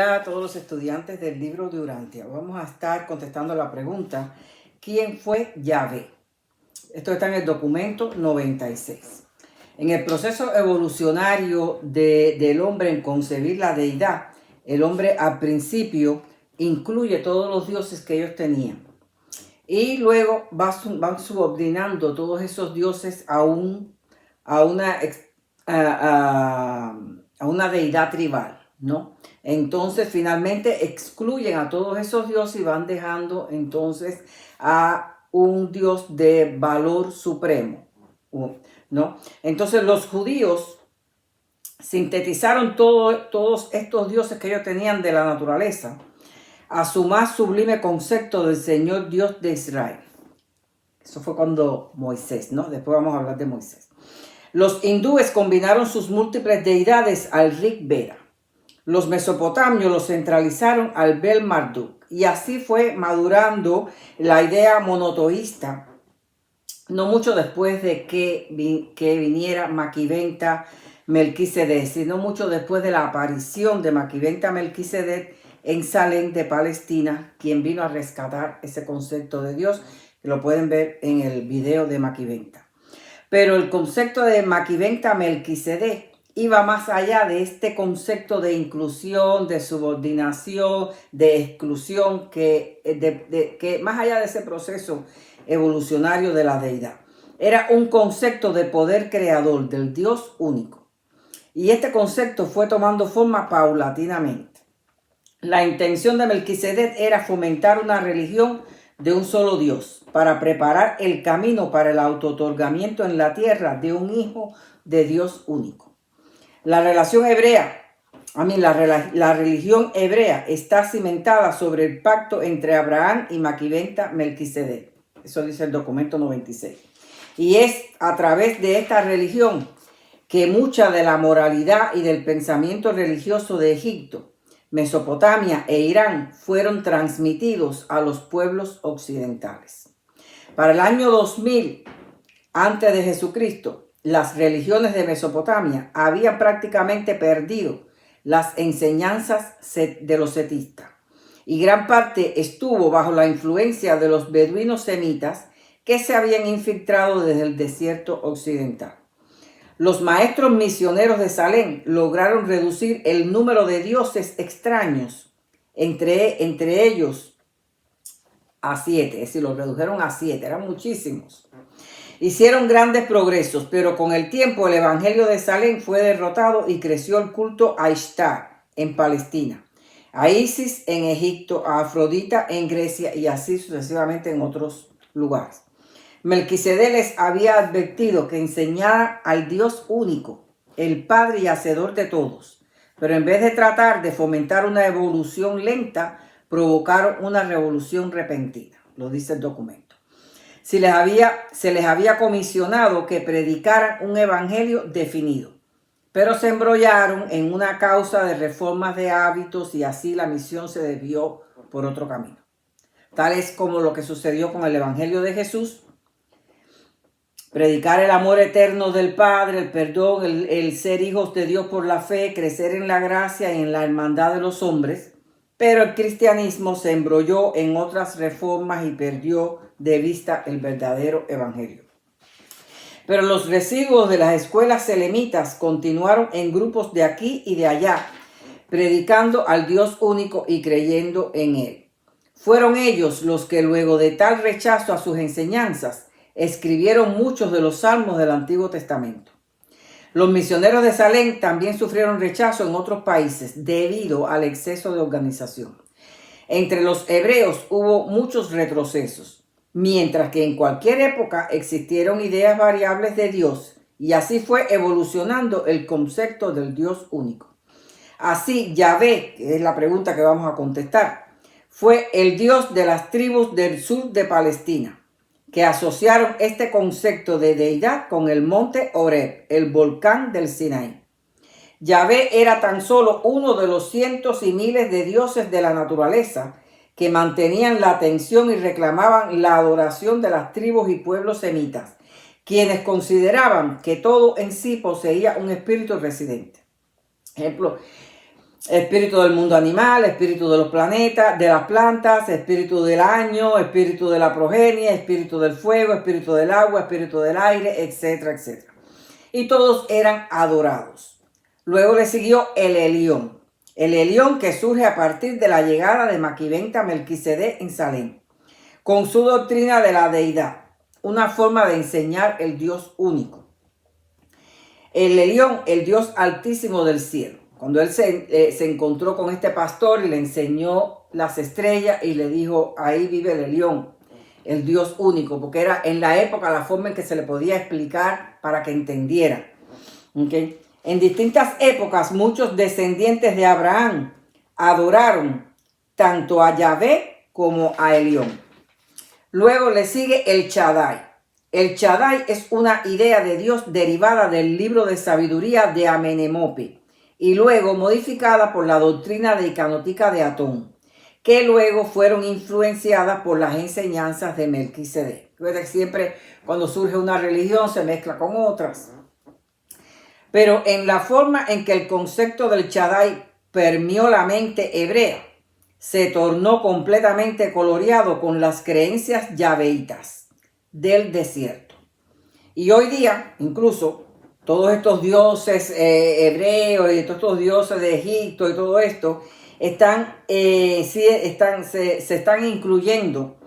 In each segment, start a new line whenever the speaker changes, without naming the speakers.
A todos los estudiantes del libro de Urantia. Vamos a estar contestando la pregunta: ¿quién fue Yahvé? Esto está en el documento 96. En el proceso evolucionario del hombre en concebir la deidad, el hombre al principio incluye todos los dioses que ellos tenían. Y luego van subordinando todos esos dioses a una deidad tribal, ¿no? Entonces finalmente excluyen a todos esos dioses y van dejando entonces a un Dios de valor supremo, ¿no? Entonces los judíos sintetizaron todos estos dioses que ellos tenían de la naturaleza a su más sublime concepto del Señor Dios de Israel. Eso fue cuando Moisés, ¿no? Después vamos a hablar de Moisés. Los hindúes combinaron sus múltiples deidades al Rig Veda. Los mesopotamios los centralizaron al Bel Marduk. Y así fue madurando la idea monoteísta, no mucho después de que viniera Maquiventa Melquisedec, sino mucho después de la aparición de Maquiventa Melquisedec en Salem de Palestina, quien vino a rescatar ese concepto de Dios, que lo pueden ver en el video de Maquiventa. Pero el concepto de Maquiventa Melquisedec iba más allá de este concepto de inclusión, de subordinación, de exclusión, que más allá de ese proceso evolucionario de la deidad. Era un concepto de poder creador del Dios único. Y este concepto fue tomando forma paulatinamente. La intención de Melquisedec era fomentar una religión de un solo Dios, para preparar el camino para el autootorgamiento en la tierra de un hijo de Dios único. La religión hebrea está cimentada sobre el pacto entre Abraham y Maquiventa Melquisedec. Eso dice el documento 96. Y es a través de esta religión que mucha de la moralidad y del pensamiento religioso de Egipto, Mesopotamia e Irán fueron transmitidos a los pueblos occidentales. Para el año 2000 antes de Jesucristo, las religiones de Mesopotamia habían prácticamente perdido las enseñanzas de los setistas, y gran parte estuvo bajo la influencia de los beduinos semitas que se habían infiltrado desde el desierto occidental. Los maestros misioneros de Salem lograron reducir el número de dioses extraños entre ellos a 7, es decir, los redujeron a 7, eran muchísimos. Hicieron grandes progresos, pero con el tiempo el evangelio de Salem fue derrotado y creció el culto a Ishtar en Palestina, a Isis en Egipto, a Afrodita en Grecia y así sucesivamente en otros lugares. Melquisedec les había advertido que enseñara al Dios único, el Padre y Hacedor de todos, pero en vez de tratar de fomentar una evolución lenta, provocaron una revolución repentina, lo dice el documento. Se les había comisionado que predicaran un evangelio definido, pero se embrollaron en una causa de reformas de hábitos y así la misión se desvió por otro camino. Tal es como lo que sucedió con el evangelio de Jesús: predicar el amor eterno del Padre, el perdón, el ser hijos de Dios por la fe, crecer en la gracia y en la hermandad de los hombres. Pero el cristianismo se embrolló en otras reformas y perdió de vista el verdadero evangelio. Pero los residuos de las escuelas selemitas continuaron en grupos de aquí y de allá, predicando al Dios único y creyendo en él. Fueron ellos los que, luego de tal rechazo a sus enseñanzas, escribieron muchos de los salmos del Antiguo Testamento. Los misioneros de Salem también sufrieron rechazo en otros países debido al exceso de organización. Entre los hebreos hubo muchos retrocesos, mientras que en cualquier época existieron ideas variables de Dios, y así fue evolucionando el concepto del Dios único. Así, Yahvé, que es la pregunta que vamos a contestar, fue el Dios de las tribus del sur de Palestina, que asociaron este concepto de deidad con el monte Horeb, el volcán del Sinaí. Yahvé era tan solo uno de los cientos y miles de dioses de la naturaleza que mantenían la atención y reclamaban la adoración de las tribus y pueblos semitas, quienes consideraban que todo en sí poseía un espíritu residente. Ejemplo, Espíritu del mundo animal, espíritu de los planetas, de las plantas, espíritu del año, espíritu de la progenie, espíritu del fuego, espíritu del agua, espíritu del aire, etcétera, etcétera. Y todos eran adorados. Luego le siguió el Elión. El Elión que surge a partir de la llegada de Maquiventa Melquisedec en Salem, con su doctrina de la deidad, una forma de enseñar el Dios único. El Elión, el Dios altísimo del cielo. Cuando él se encontró con este pastor y le enseñó las estrellas y le dijo, ahí vive el Elión, el Dios único, porque era en la época la forma en que se le podía explicar para que entendiera. ¿Okay? En distintas épocas, muchos descendientes de Abraham adoraron tanto a Yahvé como a Elión. Luego le sigue el Shaddai. El Shaddai es una idea de Dios derivada del libro de sabiduría de Amenemope y luego modificada por la doctrina deicanotica de Atón, que luego fueron influenciadas por las enseñanzas de Melquisedec. Siempre cuando surge una religión se mezcla con otras. Pero en la forma en que el concepto del Shaddai permeó la mente hebrea, se tornó completamente coloreado con las creencias yahvéitas del desierto. Y hoy día, incluso, todos estos dioses hebreos y todos estos dioses de Egipto y todo esto, se están incluyendo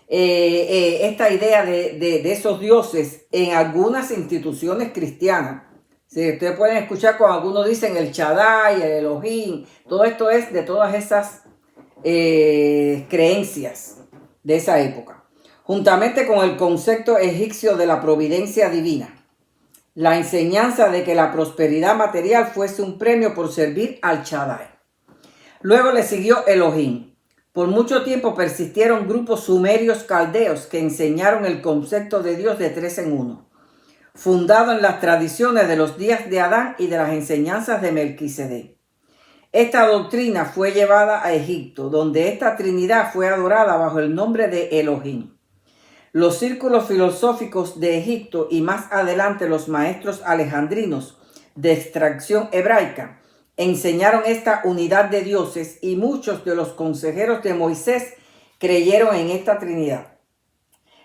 esta idea de esos dioses en algunas instituciones cristianas. Sí, ustedes pueden escuchar cuando algunos dicen el Shaddai, el Elohim, todo esto es de todas esas creencias de esa época, juntamente con el concepto egipcio de la providencia divina, la enseñanza de que la prosperidad material fuese un premio por servir al Shaddai. Luego le siguió Elohim. Por mucho tiempo persistieron grupos sumerios caldeos que enseñaron el concepto de Dios de 3 en 1, fundado en las tradiciones de los días de Adán y de las enseñanzas de Melquisedec. Esta doctrina fue llevada a Egipto, donde esta trinidad fue adorada bajo el nombre de Elohim. Los círculos filosóficos de Egipto y más adelante los maestros alejandrinos de extracción hebraica enseñaron esta unidad de dioses y muchos de los consejeros de Moisés creyeron en esta trinidad.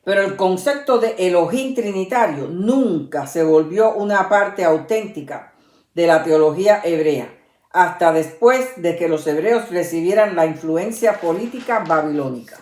Pero el concepto de Elohim trinitario nunca se volvió una parte auténtica de la teología hebrea, hasta después de que los hebreos recibieran la influencia política babilónica.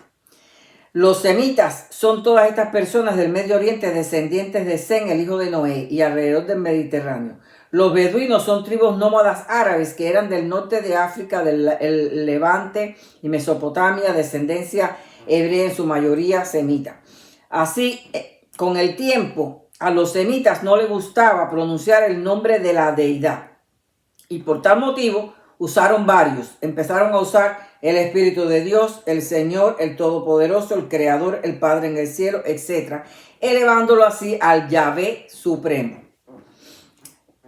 Los semitas son todas estas personas del Medio Oriente descendientes de Sem, el hijo de Noé, y alrededor del Mediterráneo. Los beduinos son tribus nómadas árabes que eran del norte de África, del Levante y Mesopotamia, descendencia hebrea en su mayoría semita. Así, con el tiempo, a los semitas no les gustaba pronunciar el nombre de la deidad. Y por tal motivo, usaron varios. Empezaron a usar el Espíritu de Dios, el Señor, el Todopoderoso, el Creador, el Padre en el cielo, etc., elevándolo así al Yahvé Supremo.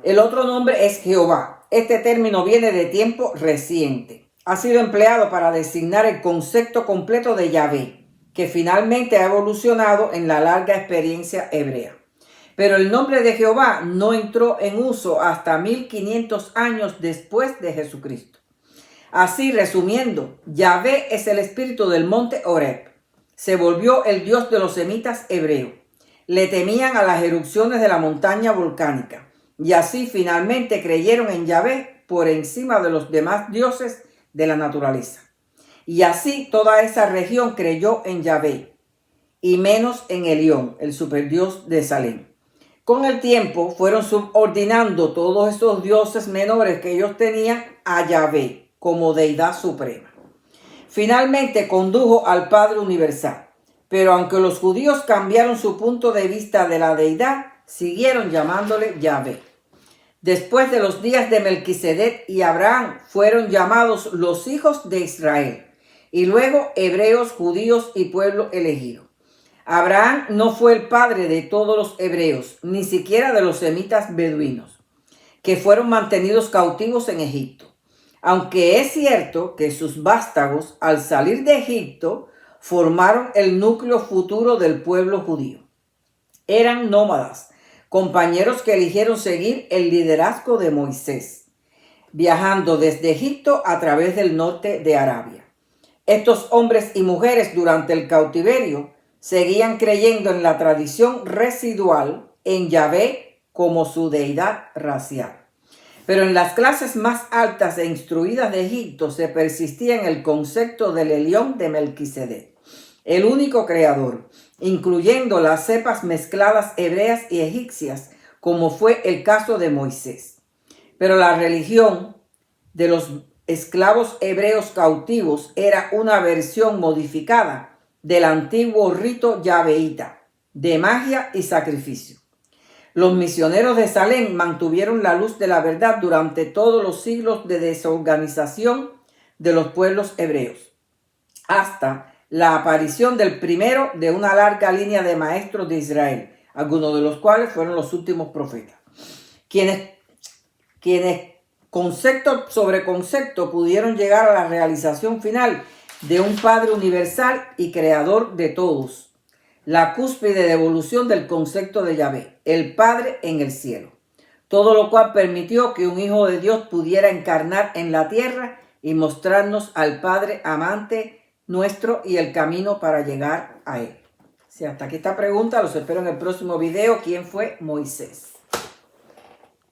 El otro nombre es Jehová. Este término viene de tiempo reciente. Ha sido empleado para designar el concepto completo de Yahvé, que finalmente ha evolucionado en la larga experiencia hebrea. Pero el nombre de Jehová no entró en uso hasta 1500 años después de Jesucristo. Así, resumiendo, Yahvé es el espíritu del monte Horeb. Se volvió el dios de los semitas hebreos. Le temían a las erupciones de la montaña volcánica. Y así finalmente creyeron en Yahvé por encima de los demás dioses de la naturaleza. Y así toda esa región creyó en Yahvé, y menos en Elión, el superdios de Salem. Con el tiempo fueron subordinando todos esos dioses menores que ellos tenían a Yahvé como deidad suprema. Finalmente condujo al Padre Universal, pero aunque los judíos cambiaron su punto de vista de la deidad, siguieron llamándole Yahvé. Después de los días de Melquisedec y Abraham fueron llamados los hijos de Israel, y luego hebreos, judíos y pueblo elegido. Abraham no fue el padre de todos los hebreos, ni siquiera de los semitas beduinos, que fueron mantenidos cautivos en Egipto. Aunque es cierto que sus vástagos, al salir de Egipto, formaron el núcleo futuro del pueblo judío. Eran nómadas, compañeros que eligieron seguir el liderazgo de Moisés. viajando desde Egipto a través del norte de Arabia. Estos hombres y mujeres durante el cautiverio seguían creyendo en la tradición residual en Yahvé como su deidad racial. Pero en las clases más altas e instruidas de Egipto se persistía en el concepto del Elión de Melquisedec, el único creador, incluyendo las cepas mezcladas hebreas y egipcias, como fue el caso de Moisés. Pero la religión de los esclavos hebreos cautivos era una versión modificada del antiguo rito yahveíta de magia y sacrificio. Los misioneros de Salem mantuvieron la luz de la verdad durante todos los siglos de desorganización de los pueblos hebreos, hasta la aparición del primero de una larga línea de maestros de Israel, algunos de los cuales fueron los últimos profetas, quienes concepto sobre concepto pudieron llegar a la realización final de un Padre universal y creador de todos, la cúspide de evolución del concepto de Yahvé, el Padre en el cielo, todo lo cual permitió que un Hijo de Dios pudiera encarnar en la tierra y mostrarnos al Padre amante nuestro y el camino para llegar a Él. Sí, hasta aquí esta pregunta, los espero en el próximo video. ¿Quién fue Moisés?